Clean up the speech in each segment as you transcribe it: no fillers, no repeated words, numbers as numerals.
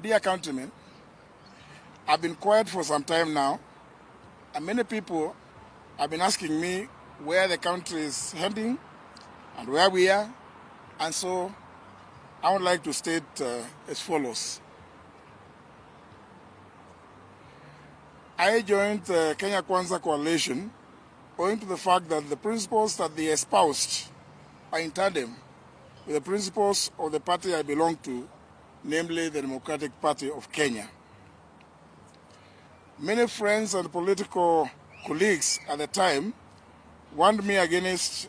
Dear countrymen, I've been quiet for some time now, and many people have been asking me where the country is heading and where we are, and so I would like to state as follows. I joined the Kenya Kwanza coalition owing to the fact that the principles that they espoused are in tandem with the principles of the party I belong to, namely the Democratic Party of Kenya. Many friends and political colleagues at the time warned me against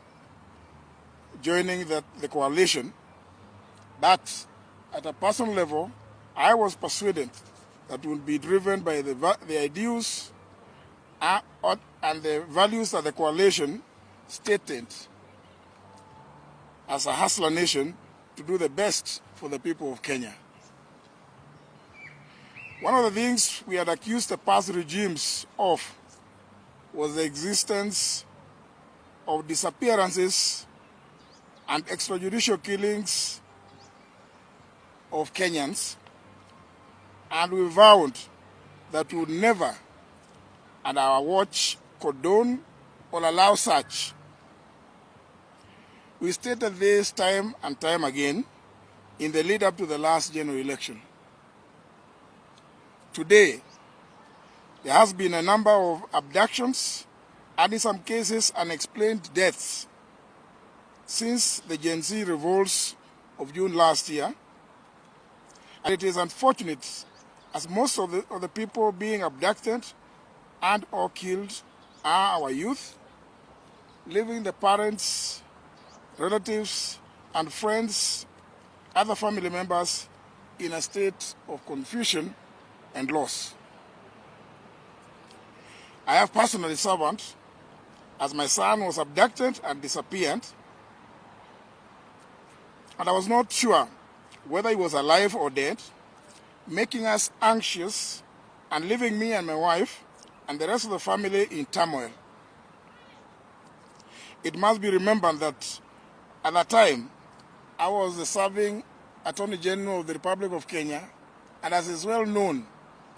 joining the coalition, but at a personal level, I was persuaded that it would be driven by the ideals and the values that the coalition stated as a hustler nation to do the best for the people of Kenya. One of the things we had accused the past regimes of was the existence of disappearances and extrajudicial killings of Kenyans, and we vowed that we would never, at our watch, condone or allow such. We stated this time and time again in the lead up to the last general election. Today, there has been a number of abductions and in some cases unexplained deaths since the Gen Z revolts of June last year. And it is unfortunate as most of the people being abducted and or killed are our youth, leaving the parents, relatives, and friends, other family members in a state of confusion and loss. I have personally suffered as my son was abducted and disappeared, and I was not sure whether he was alive or dead, making us anxious and leaving me and my wife and the rest of the family in turmoil. It must be remembered that at that time, I was the serving Attorney General of the Republic of Kenya, and as is well known,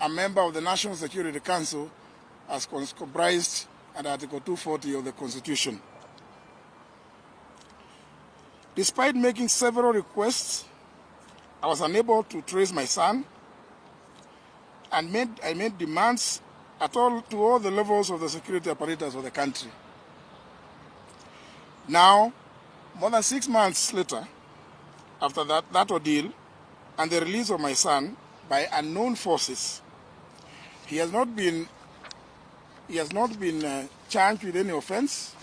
a member of the National Security Council as comprised under Article 240 of the Constitution. Despite making several requests, I was unable to trace my son, and I made demands to all the levels of the security apparatus of the country. Now, more than 6 months later, after that ordeal and the release of my son by unknown forces, he has not been charged with any offense,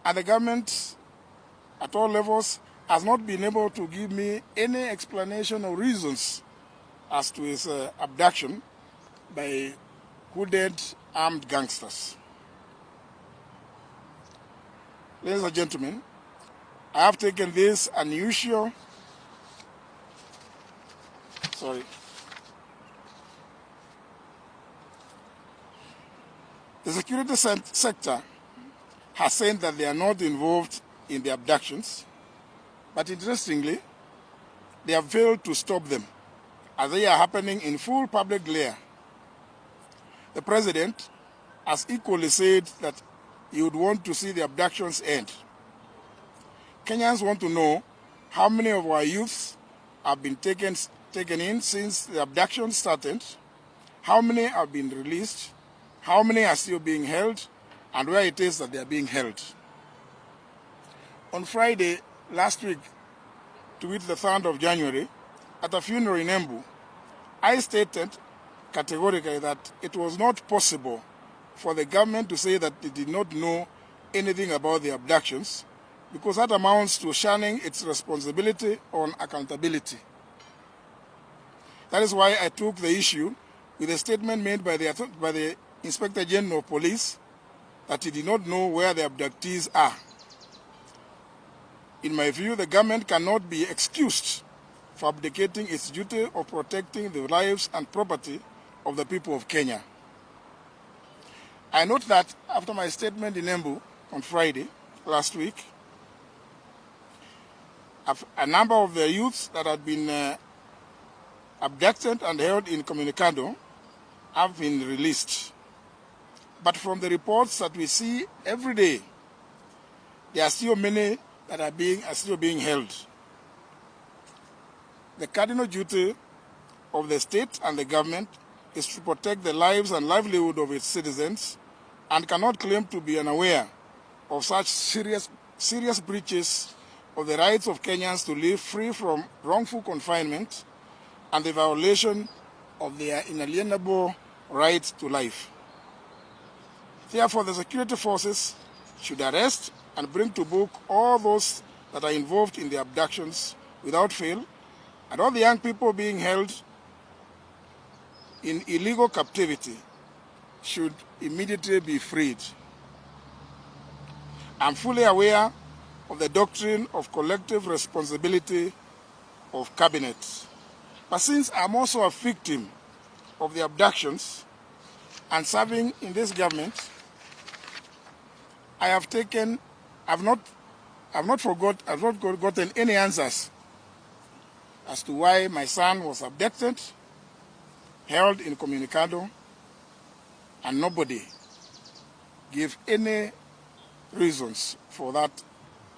and the government at all levels has not been able to give me any explanation or reasons as to his abduction by hooded armed gangsters. Ladies and gentlemen, I have taken this unusual, The security sector has said that they are not involved in the abductions, but interestingly, they have failed to stop them as they are happening in full public glare. The president has equally said that he would want to see the abductions end. Kenyans want to know how many of our youths have been taken in since the abduction started, how many have been released, how many are still being held, and where it is that they are being held. On Friday last week, to wit the 3rd of January, at a funeral in Embu, I stated categorically that it was not possible for the government to say that it did not know anything about the abductions, because that amounts to shunning its responsibility on accountability. That is why I took the issue with a statement made by the Inspector General of Police that he did not know where the abductees are. In my view, the government cannot be excused for abdicating its duty of protecting the lives and property of the people of Kenya. I note that after my statement in Embu on Friday last week, a number of the youths that had been abducted and held incommunicado have been released. But from the reports that we see every day, there are still many that are still being held. The cardinal duty of the state and the government is to protect the lives and livelihood of its citizens and cannot claim to be unaware of such serious breaches of the rights of Kenyans to live free from wrongful confinement and the violation of their inalienable right to life. Therefore, the security forces should arrest and bring to book all those that are involved in the abductions without fail, and all the young people being held in illegal captivity should immediately be freed. I'm fully aware of the doctrine of collective responsibility of cabinets. But since I'm also a victim of the abductions and serving in this government, I've not gotten any answers as to why my son was abducted, held incommunicado, and nobody gave any reasons for that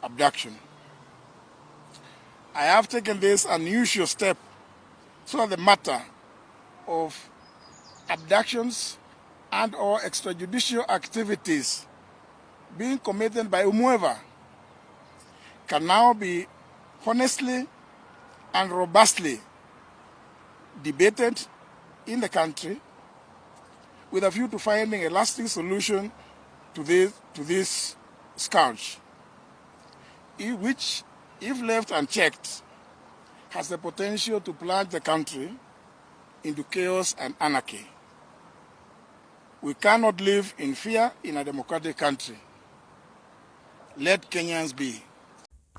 abduction. I have taken this unusual step so that the matter of abductions and or extrajudicial activities being committed by whomever can now be honestly and robustly debated in the country with a view to finding a lasting solution to this scourge, which, if left unchecked, has the potential to plunge the country into chaos and anarchy. We cannot live in fear in a democratic country. Let Kenyans be.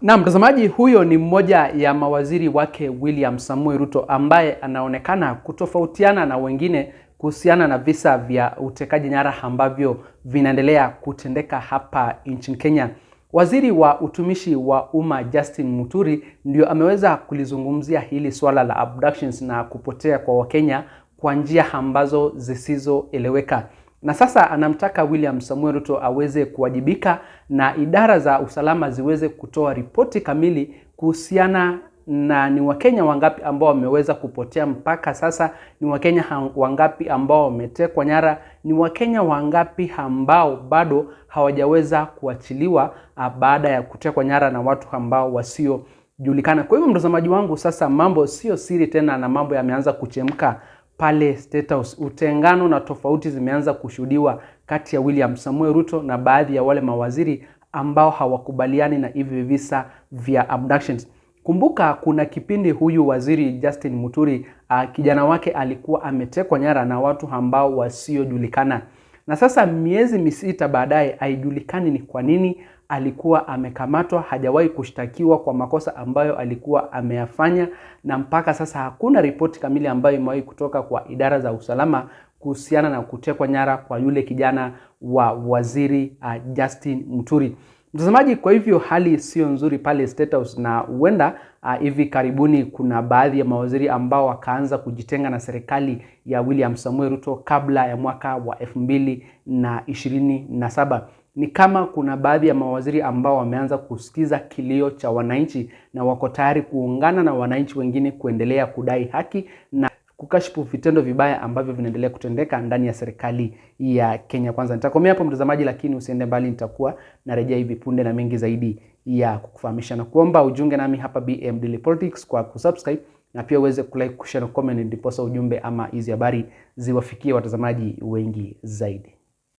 Na mtazamaji, huyo ni mmoja ya mawaziri wake William Samoei Ruto ambaye anaonekana kutofautiana na wengine kuhusiana na visa vya utekaji nyara ambavyo vinaendelea kutendeka hapa nchini Kenya. Waziri wa utumishi wa umma Justin Muturi ndio ameweza kulizungumzia hili swala la abductions na kupotea kwa Wakenya kwa njia ambazo zisizoeleweka. Na sasa anamtaka William Samoei Ruto aweze kuwajibika na idara za usalama ziweze kutoa ripoti kamili kuhusiana na ni Wakenya wangapi ambao wameweza kupotea mpaka sasa, ni Wakenya wangapi ambao wametekwa nyara, ni Wakenya wangapi ambao bado hawajaweza kuachiliwa baada ya kutekwa nyara na watu ambao wasiojulikana. Kwa hivyo mtazamaji wangu, sasa mambo sio siri tena na mambo yameanza kuchemka pale Statehouse. Utengano na tofauti zimeanza kushuhudiwa kati ya William Samoei Ruto na baadhi ya wale mawaziri ambao hawakubaliani na hivi visa vya abductions. Kumbuka kuna kipindi huyu waziri Justin Muturi kijana wake alikuwa ametekwa nyara na watu ambao wasiojulikana. Na sasa miezi misita baadaye haijulikani ni kwa nini alikuwa amekamatwa, hajawahi kushtakiwa kwa makosa ambayo alikuwa ameyafanya, na mpaka sasa hakuna ripoti kamili ambayo imewahi kutoka kwa idara za usalama kuhusiana na kutekwa nyara kwa yule kijana wa waziri Justin Muturi. Mtazamaji, kwa hivyo hali sio nzuri pale Statehouse, na huenda hivi karibuni kuna baadhi ya mawaziri ambao wakaanza kujitenga na serikali ya William Samoei Ruto kabla ya mwaka wa 2027. Ni kama kuna baadhi ya mawaziri ambao wameanza kusikiza kilio cha wananchi na wako tayari kuungana na wananchi wengine kuendelea kudai haki na kukashifu vitendo vibaya ambavyo vinaendelea kutendeka ndani ya serikali ya Kenya Kwanza. Nitakomea hapo mtazamaji, lakini usiende mbali, nitakuwa narejea hivi punde na mengi zaidi ya kukufahamisha, na kuomba ujiunge nami hapa BM Daily Politics kwa kusubscribe na pia uweze kulike, kushare na comment, ndiposa ujumbe ama hizi habari ziwafikie watazamaji wengi zaidi.